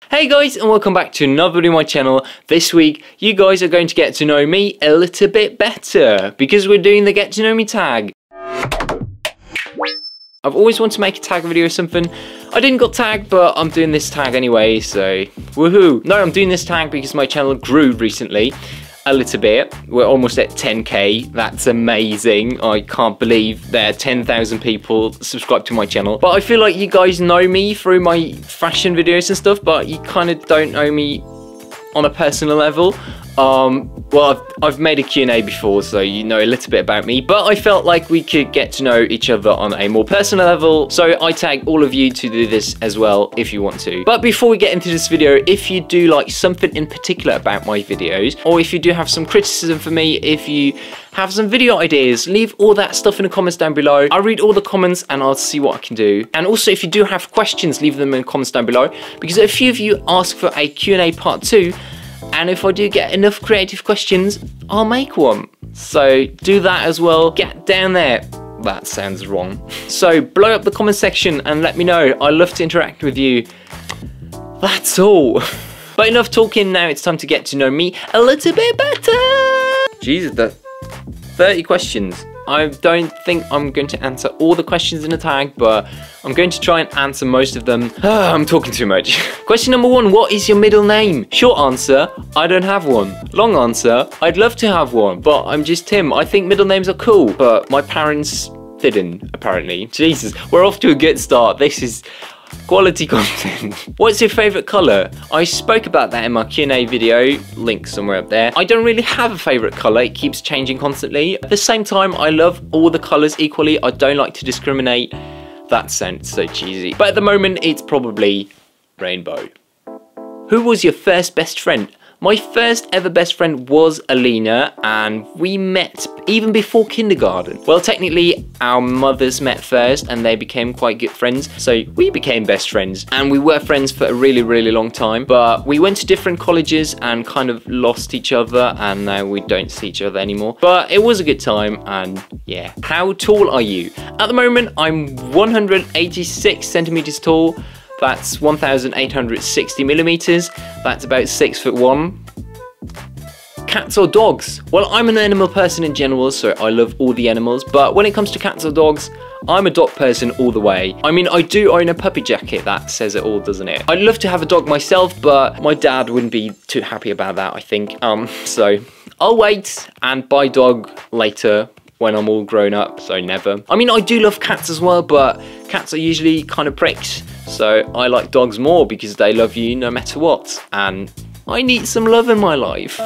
Hey guys, and welcome back to another video on my channel. This week, you guys are going to get to know me a little bit better because we're doing the Get to Know Me tag. I've always wanted to make a tag video or something. I didn't got tagged, but I'm doing this tag anyway, so woohoo. No, I'm doing this tag because my channel grew recently a little bit. We're almost at 10k. That's amazing. I can't believe there are 10,000 people subscribed to my channel. But I feel like you guys know me through my fashion videos and stuff, but you kind of don't know me on a personal level. Well, I've made a Q&A before, so you know a little bit about me, but I felt like we could get to know each other on a more personal level, so I tag all of you to do this as well if you want to. But before we get into this video, if you do like something in particular about my videos, or if you do have some criticism for me, if you have some video ideas, leave all that stuff in the comments down below. I'll read all the comments and I'll see what I can do. And also, if you do have questions, leave them in the comments down below, because a few of you asked for a Q&A part 2, and if I do get enough creative questions, I'll make one. So do that as well. Get down there. That sounds wrong. So blow up the comment section and let me know. I love to interact with you. That's all. But enough talking, now it's time to get to know me a little bit better. Jesus, the 30 questions. I don't think I'm going to answer all the questions in the tag, but I'm going to try and answer most of them. I'm talking too much. Question number 1, what is your middle name? Short answer, I don't have one. Long answer, I'd love to have one, but I'm just Tim. I think middle names are cool, but my parents didn't, apparently. Jesus, we're off to a good start. This is quality content. What's your favourite colour? I spoke about that in my Q&A video, link somewhere up there. I don't really have a favourite colour, it keeps changing constantly. At the same time, I love all the colours equally. I don't like to discriminate. That sounds so cheesy. But at the moment, it's probably rainbow. Who was your first best friend? My first ever best friend was Alina, and we met even before kindergarten. Well, technically, our mothers met first and they became quite good friends, so we became best friends. And we were friends for a really, really long time, but we went to different colleges and kind of lost each other, and now we don't see each other anymore. But it was a good time, and yeah. How tall are you? At the moment, I'm 186 centimeters tall. That's 1,860 millimeters. That's about 6'1". Cats or dogs? Well, I'm an animal person in general, so I love all the animals. But when it comes to cats or dogs, I'm a dog person all the way. I mean, I do own a puppy jacket. That says it all, doesn't it? I'd love to have a dog myself, but my dad wouldn't be too happy about that, I think. So I'll wait and buy dog later when I'm all grown up, so never. I mean, I do love cats as well, but cats are usually kind of pricks. So I like dogs more because they love you no matter what. And I need some love in my life.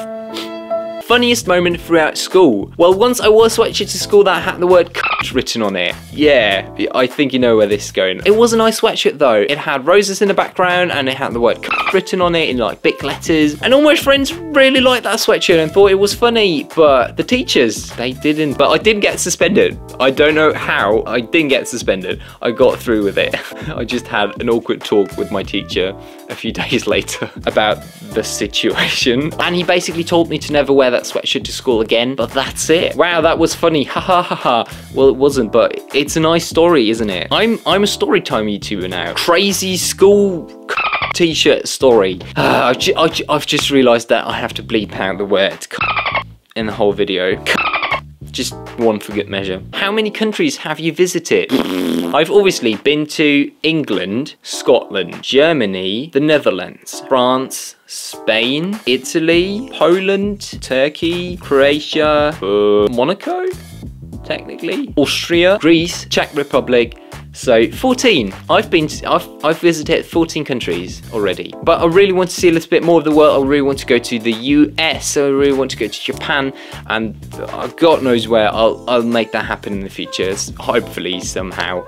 Funniest moment throughout school? Well, once I wore a sweatshirt to school that had the word c*** written on it. Yeah, I think you know where this is going. It was a nice sweatshirt though. It had roses in the background and it had the word c*** written on it in like big letters. And all my friends really liked that sweatshirt and thought it was funny, but the teachers, they didn't. But I didn't get suspended. I don't know how. I didn't get suspended. I got through with it. I just had an awkward talk with my teacher a few days later about the situation. And he basically told me to never wear that sweatshirt to school again, but that's it. Wow, that was funny. Ha ha ha ha. Well, it wasn't, but it's a nice story, isn't it? I'm a story time YouTuber now. Crazy school t-shirt story. I've just realised that I have to bleep out the word in the whole video. Just one for good measure. How many countries have you visited? I've obviously been to England, Scotland, Germany, the Netherlands, France, Spain, Italy, Poland, Turkey, Croatia, Monaco, technically, Austria, Greece, Czech Republic. So 14. I've visited 14 countries already, but I really want to see a little bit more of the world. I really want to go to the US. I really want to go to Japan, and God knows where. I'll make that happen in the future, hopefully somehow.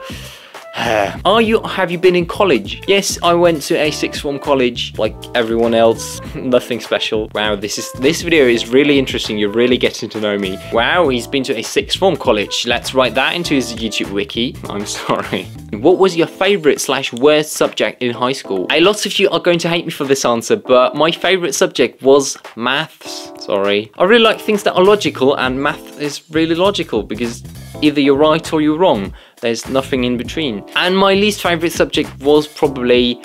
Have you been in college? Yes, I went to a sixth form college like everyone else. Nothing special. Wow, this video is really interesting. You're really getting to know me. Wow, he's been to a sixth form college. Let's write that into his YouTube wiki. I'm sorry. What was your favourite / worst subject in high school? A lot of you are going to hate me for this answer, but my favourite subject was maths. Sorry. I really like things that are logical, and math is really logical because either you're right or you're wrong. There's nothing in between. And my least favourite subject was probably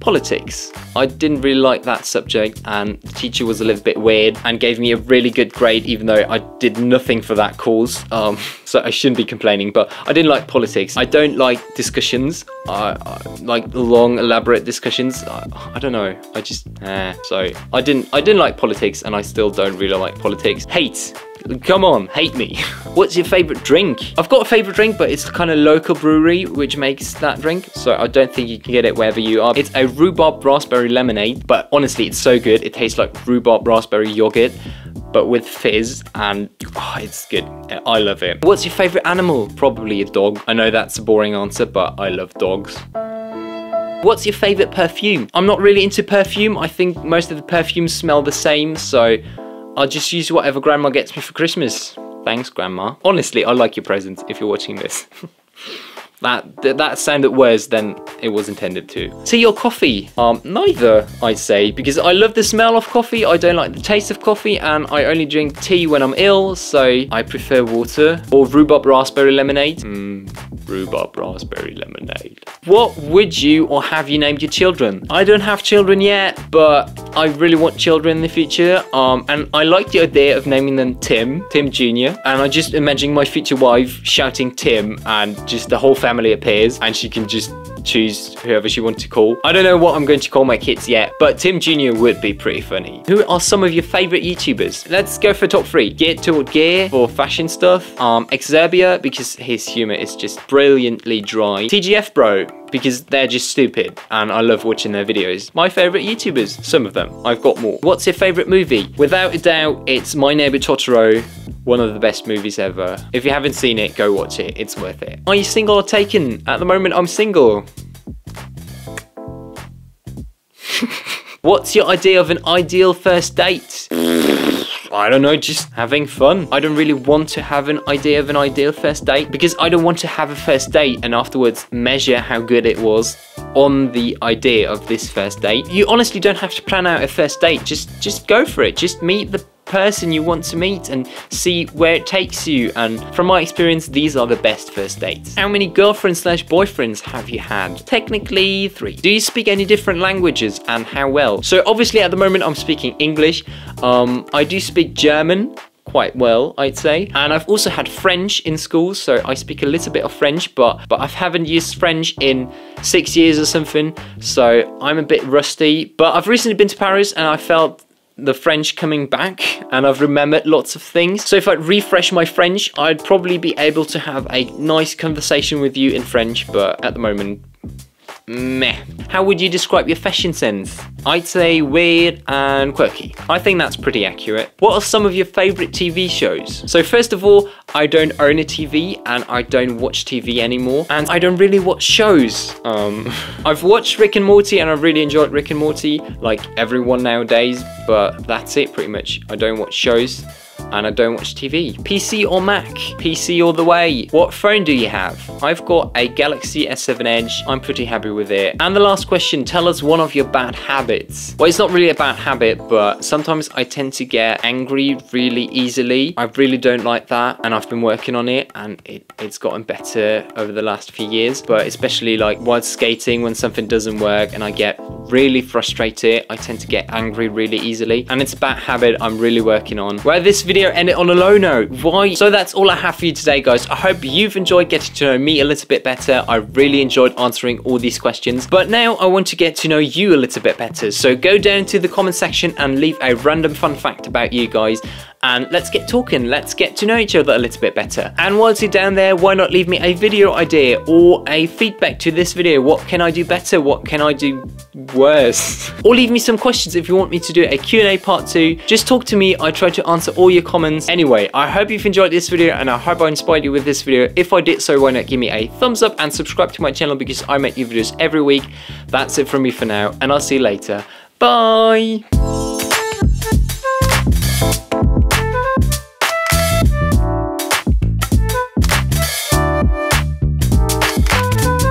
politics. I didn't really like that subject, and the teacher was a little bit weird and gave me a really good grade even though I did nothing for that course. So I shouldn't be complaining, but I didn't like politics. I don't like discussions. I like long, elaborate discussions. I don't know. I just so I didn't like politics, and I still don't really like politics. Hate. Come on, hate me. What's your favorite drink? I've got a favorite drink, but it's kind of local brewery which makes that drink, so I don't think you can get it wherever you are. It's a rhubarb raspberry lemonade, but honestly, it's so good. It tastes like rhubarb raspberry yogurt, but with fizz, and it's good. I love it. What's your favorite animal? Probably a dog. I know that's a boring answer, but I love dogs. What's your favorite perfume? I'm not really into perfume. I think most of the perfumes smell the same, so I'll just use whatever grandma gets me for Christmas. Thanks, grandma. Honestly, I like your presents if you're watching this. That sounded worse than it was intended to. Tea or coffee? Neither, I'd say, because I love the smell of coffee, I don't like the taste of coffee, and I only drink tea when I'm ill, so I prefer water. Or rhubarb raspberry lemonade. Rhubarb raspberry lemonade. What would you or have you named your children? I don't have children yet, but I really want children in the future. And I like the idea of naming them Tim Jr. And I just imagine my future wife shouting Tim, and just the whole family appears, and she can just choose whoever she wants to call. I don't know what I'm going to call my kids yet, but Tim Jr. would be pretty funny. Who are some of your favorite YouTubers? Let's go for top 3. Gear for fashion stuff. Exerbia, because his humor is just brilliantly dry. TGF Bro, because they're just stupid and I love watching their videos. My favorite YouTubers, some of them. I've got more. What's your favorite movie? Without a doubt, it's My Neighbor Totoro. One of the best movies ever. If you haven't seen it, go watch it. It's worth it. Are you single or taken? At the moment, I'm single. What's your idea of an ideal first date? I don't know, just having fun. I don't really want to have an idea of an ideal first date, because I don't want to have a first date and afterwards measure how good it was on the idea of this first date. You honestly don't have to plan out a first date. Just go for it. Just meet the person you want to meet and see where it takes you. And from my experience, these are the best first dates. How many girlfriends/boyfriends have you had? Technically 3. Do you speak any different languages, and how well? So obviously at the moment I'm speaking English. I do speak German quite well, I'd say, and I've also had French in school, so I speak a little bit of French, but I haven't used French in 6 years or something, so I'm a bit rusty. But I've recently been to Paris and I felt the French coming back, and I've remembered lots of things. So if I refresh my French, I'd probably be able to have a nice conversation with you in French, but at the moment, meh. How would you describe your fashion sense? I'd say weird and quirky. I think that's pretty accurate. What are some of your favorite TV shows? So first of all, I don't own a TV and I don't watch TV anymore, and I don't really watch shows. I've watched Rick and Morty and I really enjoyed Rick and Morty, like everyone nowadays, but that's it pretty much. I don't watch shows and I don't watch TV. PC or Mac? PC all the way. What phone do you have? I've got a Galaxy S7 Edge. I'm pretty happy with it. And the last question, tell us one of your bad habits. Well, it's not really a bad habit, but sometimes I tend to get angry really easily. I really don't like that, and I've been working on it, and it's gotten better over the last few years, but especially like while skating, when something doesn't work and I get really frustrated, I tend to get angry really easily, and it's a bad habit I'm really working on. Well, this video ended on a low note. Why? So that's all I have for you today, guys. I hope you've enjoyed getting to know me a little bit better. I really enjoyed answering all these questions, but now I want to get to know you a little bit better. So go down to the comment section and leave a random fun fact about you guys, and let's get talking. Let's get to know each other a little bit better. And whilst you're down there, why not leave me a video idea or a feedback to this video? What can I do better? What can I do worse? Or leave me some questions if you want me to do a Q&A part 2. Just talk to me. I try to answer all your comments. Anyway, I hope you've enjoyed this video, and I hope I inspired you with this video. If I did so, why not give me a thumbs up and subscribe to my channel, because I make new videos every week. That's it from me for now, and I'll see you later. Bye!